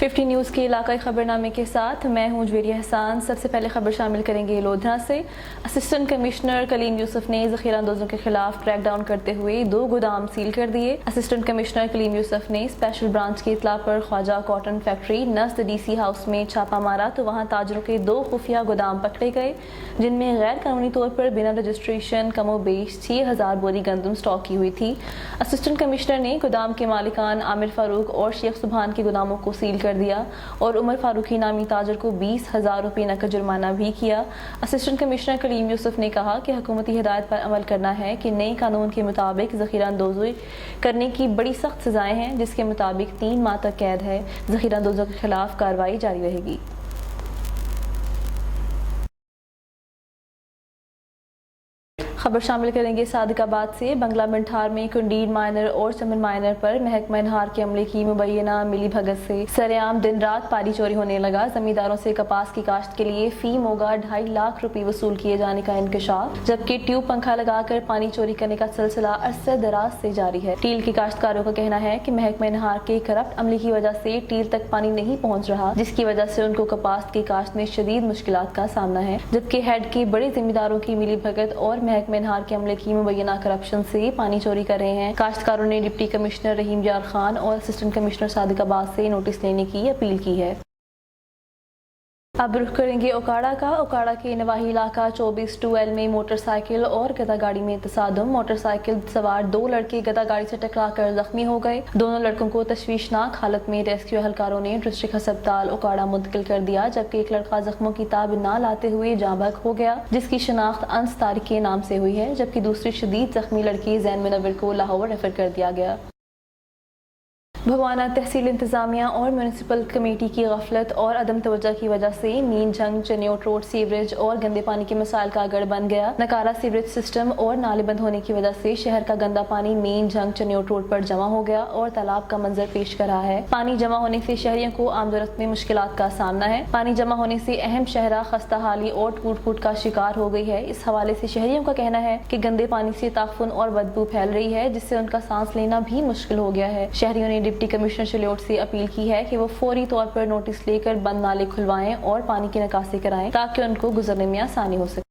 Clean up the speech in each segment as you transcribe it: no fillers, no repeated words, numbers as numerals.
50 news के इलाकाई खबरनामे के साथ मैं हूं जवेरिया हसान। सबसे पहले खबर शामिल करेंगे लोधरा से। असिस्टेंट कमिश्नर कलीम यूसुफ ने ज़ख़ीरा अंदोज़ों के खिलाफ क्रैकडाउन करते हुए 2 गोदाम सील कर दिए। असिस्टेंट कमिश्नर कलीम यूसुफ ने स्पेशल ब्रांच की इतला पर ख्वाजा कॉटन फैक्ट्री नज़द DC हाउस में छापा मारा तो वहाँ ताजरों के 2 खुफिया गोदाम पकड़े गए, जिनमें गैर कानूनी तौर पर बिना रजिस्ट्रेशन कमोबेश 6000 बोरी गंदम स्टॉक की हुई थी। असिस्टेंट कमिश्नर ने गोदाम के मालिकान आमिर फारूक और शेख सुबहान के गोदामों को सील कर दिया और उमर फारूकी नामी ताजर को 20,000 रुपये नकद जुर्माना भी किया। असिस्टेंट कमिश्नर कलीम यूसुफ ने कहा कि हुकूमती हिदायत पर अमल करना है कि नए कानून के मुताबिक ज़ख़ीरा अंदोज़ी करने की बड़ी सख्त सज़ाएँ हैं, जिसके मुताबिक 3 माह तक कैद है। ज़ख़ीरा अंदोज़ों के खिलाफ कार्रवाई जारी रहेगी। खबर शामिल करेंगे सादिकाबाद से। बंगला मंठार में कुंडीर माइनर और चमन माइनर पर महकमा इनहार के अमले की मुबैना मिली भगत से सरेआम दिन रात पानी चोरी होने लगा। जमींदारों से कपास की काश्त के लिए फी मोगा 2.5 लाख रुपए वसूल किए जाने का इंकशाफ, जबकि ट्यूब पंखा लगाकर पानी चोरी करने का सिलसिला अरसे दराज से जारी है। टील के काश्तकारों का कहना है कि महकमा इनहार के करप्ट अमले की वजह से टील तक पानी नहीं पहुँच रहा, जिसकी वजह से उनको कपास की काश्त में शदीद मुश्किलात का सामना है, जबकि हेड के बड़े जिम्मेदारों की मिली भगत और महकमा इनहार के अमले की मुबैना करप्शन से पानी चोरी कर रहे हैं। काश्तकारों ने डिप्टी कमिश्नर रहीम यार खान और असिस्टेंट कमिश्नर सादिकाबाद से नोटिस लेने की अपील की है। अब रुख करेंगे ओकाड़ा का। ओकाड़ा के नवाही इलाका 24-2L में मोटरसाइकिल और गदा गाड़ी में तसादुम। मोटरसाइकिल सवार 2 लड़के गदा गाड़ी से टकराकर जख्मी हो गए। दोनों लड़कों को तशवीशनाक हालत में रेस्क्यू एहलकारों ने डिस्ट्रिक्ट अस्पताल ओकाड़ा मुंतकिल कर दिया, जबकि एक लड़का जख्मों की ताब न लाते हुए जाँ बहक हो गया, जिसकी शनाख्त अंस तारिक के नाम से हुई है, जबकि दूसरी शदीद जख्मी लड़की जैन मुनव्वर को लाहौर रेफर कर दिया गया। भगवाना तहसील इंतजामिया और म्यूनिसिपल कमेटी की गफलत और अदम तवज्जो की वजह से मीन जंग चनियोट रोड सीवरेज और गंदे पानी के मसाइल का गढ़ बन गया। नकारा सीवरेज सिस्टम और नाले बंद होने की वजह से शहर का गंदा पानी मीन जंग चनियोट रोड पर जमा हो गया और तालाब का मंजर पेश कर रहा है। पानी जमा होने से शहरियों को आमदोरफ्त में मुश्किलात का सामना है। पानी जमा होने से अहम शहरा खस्ता हाली और टूट फूट का शिकार हो गई है। इस हवाले से शहरियों का कहना है कि गंदे पानी से ताफुन और बदबू फैल रही है, जिससे उनका सांस लेना भी मुश्किल हो गया है। शहरियों ने डिप्टी कमिश्नर शलियोट से अपील की है कि वो फौरी तौर पर नोटिस लेकर बंद नाले खुलवाएं और पानी की निकासी कराएं, ताकि उनको गुजरने में आसानी हो सके।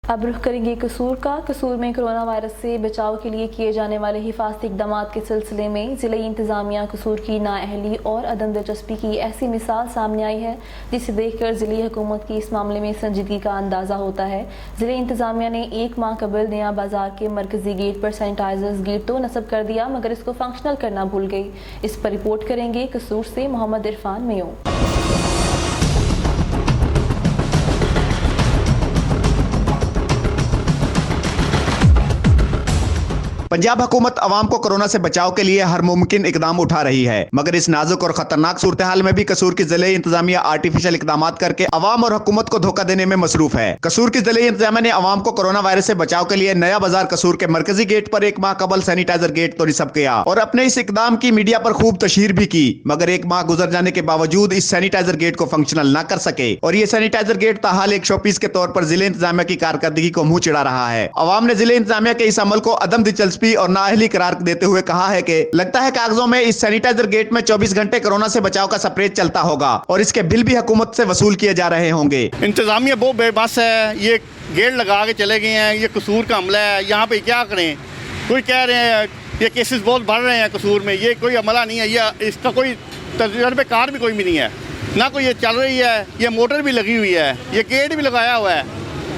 अब रुख करेंगे कसूर का। कसूर में कोरोना वायरस से बचाव के लिए किए जाने वाले हिफाजती इक़दामात के सिलसिले में ज़िला इंतज़ामिया कसूर की नाअहली और अदम दिलचस्पी की ऐसी मिसाल सामने आई है, जिसे देखकर ज़िली हुकूमत की इस मामले में संजीदगी का अंदाज़ा होता है। ज़िला इंतज़ामिया ने 1 माह कबल नया बाजार के मरकजी गेट पर सैनिटाइजर्स गेट तो नस्ब कर दिया, मगर इसको फंक्शनल करना भूल गई। इस पर रिपोर्ट करेंगे कसूर से मोहम्मद इरफान मेयो। पंजाब हुकूमत अवाम को कोरोना से बचाव के लिए हर मुमकिन इकदाम उठा रही है, मगर इस नाजुक और खतरनाक सूरत हाल में भी कसूर की ज़िले इंतजामिया आर्टिफिशियल इकदाम करके अवाम और हुकूमत को धोखा देने में मसरूफ है। कसूर की ज़िले इंतजामिया ने अवाम को कोरोना वायरस से बचाव के लिए नया बाजार कसूर के मरकजी गेट पर 1 माह कबल सैनिटाइजर गेट तो निस्ब किया और अपने इस इकदाम की मीडिया पर खूब तशहीर भी की, मगर 1 माह गुजर जाने के बावजूद इस सैनिटाइजर गेट को फंक्शनल न कर सके और ये सैनिटाइजर गेट ताहाल एक शोपीस के तौर पर ज़िले इंतजामिया की कारकर्दगी को मुंह चिढ़ा रहा है। अवाम ने ज़िले इंतजामिया के इस अमल को अदम दिलचस्पी और नाअहली देते हुए कहा है कि लगता है कागजों में इस सैनिटाइजर गेट में 24 घंटे कोरोना से बचाव का स्प्रे चलता होगा और इसके बिल भी हुकूमत से वसूल किए जा रहे होंगे। इंतजामिया बहुत बेबस है, ये गेट लगा के चले गए हैं, ये कसूर का हमला है। यहाँ पे क्या करें? कोई कह रहे हैं ये केसेस बहुत बढ़ रहे हैं कसूर में, ये कोई अमला नहीं है, ये इसका कोई तजुर्बेकार भी कोई भी नहीं है, ना कोई ये चल रही है, ये मोटर भी लगी हुई है, ये गेट भी लगाया हुआ है,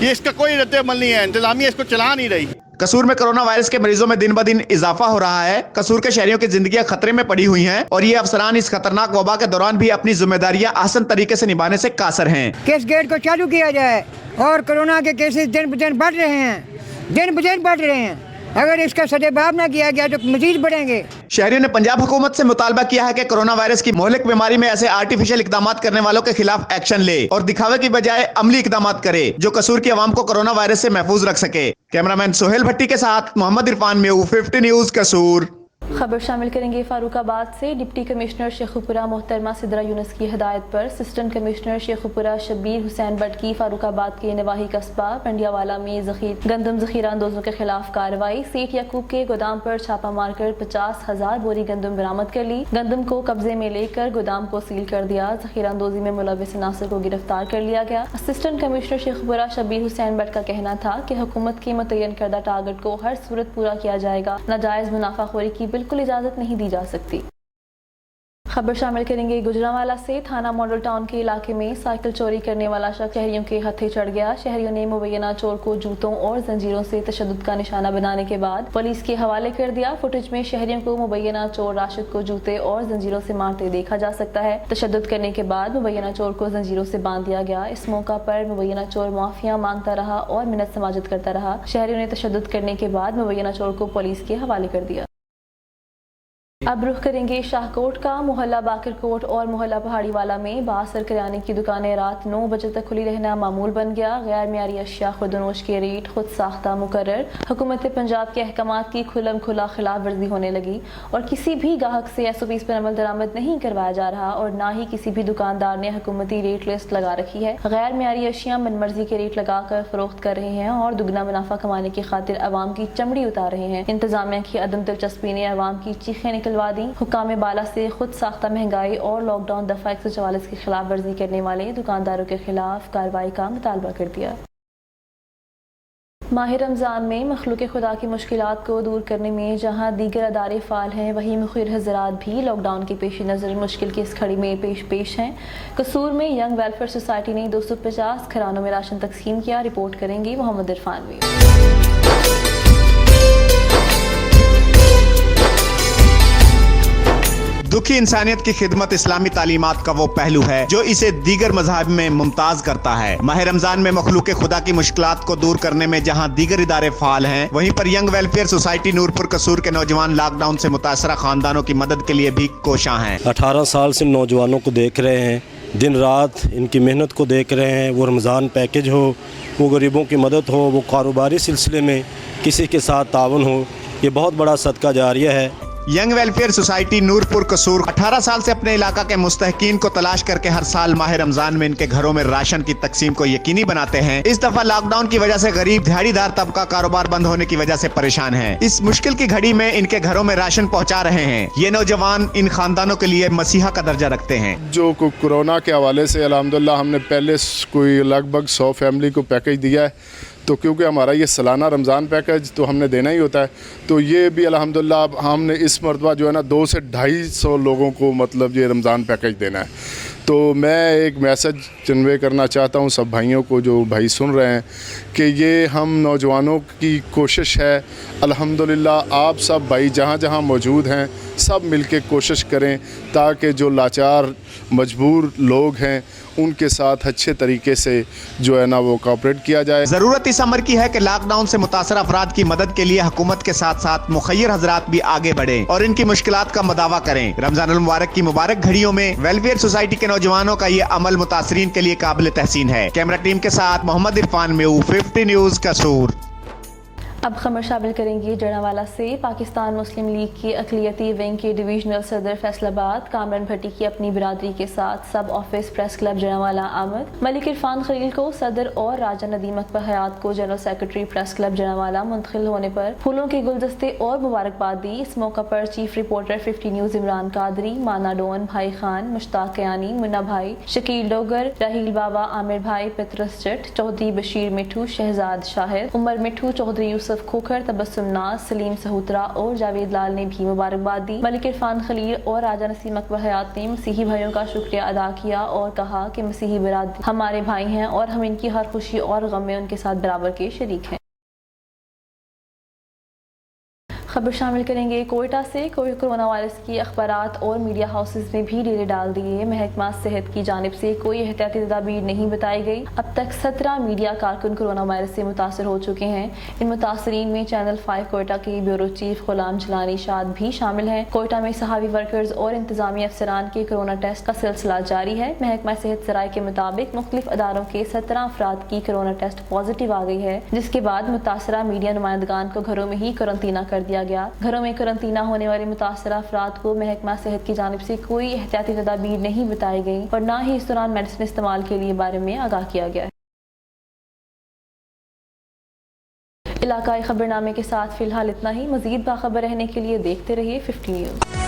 ये इसका कोई रद्द अमल नहीं है। इंतजामिया इसको चला नहीं रही। कसूर में कोरोना वायरस के मरीजों में दिन ब दिन इजाफा हो रहा है। कसूर के शहरियों की जिंदगियां खतरे में पड़ी हुई हैं और ये अफसरान इस खतरनाक वबा के दौरान भी अपनी जिम्मेदारियां आसान तरीके से निभाने से कासर हैं। किस गेट को चालू किया जाए और कोरोना के केसेस दिन ब दिन बढ़ रहे हैं, दिन ब दिन बढ़ रहे हैं। अगर इसका सदेबाब न किया गया तो मजीद बढ़ेंगे। शहरियों ने पंजाब हुकूमत से मुतालबा किया है कि कोरोना वायरस की मोहलिक बीमारी में ऐसे आर्टिफिशियल इकदाम करने वालों के खिलाफ एक्शन ले और दिखावे की बजाय अमली इकदाम करे, जो कसूर की आवाम को कोरोना वायरस से महफूज रख सके। कैमरामैन सोहेल भट्टी के साथ मोहम्मद इरफान मेऊ, 50 न्यूज़ कसूर। खबर शामिल करेंगे फारूकाबाद से। डिप्टी कमिश्नर शेखुपुरा मोहतरमा सिद्रा यूनुस की हिदायत पर असिस्टेंट कमिश्नर शेखुपुरा शब्बीर हुसैन भट्ट की फारूकाबाद के नवाही कस्बा पंडियावाला में गंदम जखीरा अंदोजों के खिलाफ कार्रवाई। सेठ याकूब के गोदाम पर छापा मारकर 50,000 बोरी गंदम बरामद कर ली। गंदम को कब्जे में लेकर गोदाम को सील कर दिया। जखीरा अंदोजी में मुलविस अनासर को गिरफ्तार कर लिया गया। असिस्टेंट कमिश्नर शेखुपुरा शब्बीर हुसैन भट्ट का कहना था कि हुकूमत की मुतय्यन करदा टारगेट को हर सूरत पूरा किया जाएगा। नाजायज मुनाफाखोरी की बिल्कुल इजाजत नहीं दी जा सकती। खबर शामिल करेंगे गुजरांवाला से। थाना मॉडल टाउन के इलाके में साइकिल चोरी करने वाला शख्स शहरियों के हत्थे चढ़ गया। शहरियों ने मुबैना चोर को जूतों और जंजीरों से तशद्दुद का निशाना बनाने के बाद पुलिस के हवाले कर दिया। फुटेज में शहरियों को मुबैना चोर राशिद को जूते और जंजीरों से मारते देखा जा सकता है। तशद्दुद करने के बाद मुबैना चोर को जंजीरों से बांध दिया गया। इस मौका पर मुबैना चोर माफिया मांगता रहा और मिन्नत समाजत करता रहा। शहरियों ने तशद्दुद करने के बाद मुबैना चोर को पुलिस के हवाले कर दिया। अब रुख करेंगे शाहकोट का। मोहल्ला बाकरकोट और मोहल्ला पहाड़ी वाला में बासर किराने की दुकानें रात 9 बजे तक खुली रहना मामूल बन गया। गैर मियारी अशिया खुदनोश के रेट खुद साख्ता मुकर्रर। हुकूमत पंजाब के अहकामात की खुलम खुला खिलाफ वर्जी होने लगी और किसी भी गाहक से SOPs पर अमल दरामद नहीं करवाया जा रहा और ना ही किसी भी दुकानदार ने हुकूमती रेट लिस्ट लगा रखी है। गैर मियारी अशिया मनमर्जी के रेट लगाकर फरोख्त कर रहे हैं और दुगना मुनाफा कमाने की खातिर अवाम की चमड़ी उतार रहे हैं। इंतजामिया की अदम दिलचस्पी ने अवाम की चीखें निकलवा दी। हुकाम बाला से खुद साख्ता महंगाई और लॉकडाउन दफा 144 की खिलाफ वर्जी करने वाले दुकानदारों के खिलाफ कार्रवाई का मुतालबा कर दिया। माह रमज़ान में मखलूक खुदा की मुश्किलात को दूर करने में जहाँ दीगर अदारे फ़ाल हैं, वहीं मुखिर हज़रात भी लॉकडाउन के पेश नज़र मुश्किल की इस खड़ी में पेश हैं। कसूर में यंग वेलफेयर सोसाइटी ने 250 घरानों में राशन तकसीम किया। रिपोर्ट करेंगे मोहम्मद इरफानवी। दुखी इंसानियत की खिदमत इस्लामी तालीमात का वो पहलू है जो इसे दीगर मज़हब में मुमताज करता है। माह रमजान में मखलूक खुदा की मुश्किलात को दूर करने में जहाँ दीगर इदारे फाल हैं, वहीं पर यंग वेलफेयर सोसाइटी नूरपुर कसूर के नौजवान लॉकडाउन से मुतासरा खानदानों की मदद के लिए भी कोशां हैं। 18 साल से नौजवानों को देख रहे हैं, दिन रात इनकी मेहनत को देख रहे हैं। वो रमज़ान पैकेज हो, वो गरीबों की मदद हो, वो कारोबारी सिलसिले में किसी के साथ तावन हो, ये बहुत बड़ा सदका जारिया है। यंग वेलफेयर सोसाइटी नूरपुर कसूर 18 साल से अपने इलाका के मुस्तहकीन को तलाश करके हर साल माह रमजान में इनके घरों में राशन की तकसीम को यकीनी बनाते हैं। इस दफा लॉकडाउन की वजह से गरीब दिहाड़ीदार तबका कारोबार बंद होने की वजह से परेशान है। इस मुश्किल की घड़ी में इनके घरों में राशन पहुंचा रहे हैं। ये नौजवान इन खानदानों के लिए मसीहा का दर्जा रखते हैं। जो कोरोना के हवाले से अल्हम्दुलिल्लाह हमने पहले कोई लगभग 100 फैमिली को पैकेज दिया है, तो क्योंकि हमारा ये सालाना रमज़ान पैकेज तो हमने देना ही होता है, तो ये भी अल्हम्दुलिल्लाह हमने इस मरतबा जो है ना 200 से 250 लोगों को मतलब ये रमज़ान पैकेज देना है। तो मैं एक मैसेज कन्वे करना चाहता हूँ सब भाइयों को जो भाई सुन रहे हैं कि ये हम नौजवानों की कोशिश है। अल्हम्दुलिल्लाह आप सब भाई जहाँ जहाँ मौजूद हैं सब मिलके कोशिश करें ताकि जो लाचार मजबूर लोग हैं उनके साथ अच्छे तरीके से जो है ना वो कोऑपरेट किया जाए। जरूरत इस अमर की है कि लॉकडाउन से मुतासर अफराद की मदद के लिए हुकूमत के साथ साथ मुखय्यर हजरात भी आगे बढ़े और इनकी मुश्किलात का मुदावा करें। रमजानुल मुबारक की मुबारक घड़ियों में वेलफेयर सोसाइटी के नौजवानों का ये अमल मुतासरीन के लिए काबिल तहसीन है। कैमरा टीम के साथ मोहम्मद इरफान मेऊ, 50 न्यूज़ कसूर। अब खबर शामिल करेंगे जड़ावाला से। पाकिस्तान मुस्लिम लीग की अक़लियती विंग के डिवीजनल सदर फैसलाबाद कामरान भट्टी की अपनी बिरादरी के साथ सब ऑफिस प्रेस क्लब जड़ावाला आमद। मलिक इरफान खलील को सदर और राजा नदीम अकबर हयात को general secretary press club Jaranwala मुंतकिल होने पर फूलों के गुलदस्ते और मुबारकबाद दी। इस मौका पर chief reporter 50 news Imran Qadri, माना डोन, भाई खान, मुश्ताक कयानी, मुन्ना भाई, शकील डोगर, राहील बाबा, आमिर भाई, पितरस जट, चौधरी बशीर मिठू, शहजाद शाहिद, उमर मिठू, चौधरी यूसुफ खोखर, तबस्सुम नाज, सलीम सहूतरा और जावेद लाल ने भी मुबारकबाद दी। मलिक इरफान खलील और राजा नसीम अकबर हयात ने मसीही भाइयों का शुक्रिया अदा किया और कहा कि मसीही बिरादरी हमारे भाई हैं और हम इनकी हर खुशी और गम में उनके साथ बराबर के शरीक हैं। खबर शामिल करेंगे कोयटा से। कोरोना वायरस की अखबारात और मीडिया हाउसेज ने भी डेरे डाल दिए। महकमा सेहत की जानिब से कोई एहतियाती तदाबीर नहीं बताई गई। अब तक 17 मीडिया कारकुन कोरोना वायरस से मुतासर हो चुके हैं। इन मुतासरीन में चैनल 5 कोयटा के ब्यूरो चीफ गुलाम जलानी शाद भी शामिल हैं। कोयटा में सहावी वर्कर्स और इंतजामी अफसरान के कोरोना टेस्ट का सिलसिला जारी है। महकमा सेहत सराय के मुताबिक मुख्तलिफ अदारों के 17 अफराद की कोरोना टेस्ट पॉजिटिव आ गई है, जिसके बाद मुतासरा मीडिया नुमाइंदगान को घरों में ही क्वारंटीना कर दिया गया। घरों में करंतना होने वाले मुतासरा अफराद को महकमा सेहत की जानिब से कोई एहतियाती तदाबीर नहीं बताई गई और न ही इस दौरान मेडिसिन इस्तेमाल के लिए बारे में आगाह किया गया है। इलाकाई खबरनामे के साथ फिलहाल इतना ही। मजीद बाखबर रहने के लिए देखते रहिए 50 न्यूज़।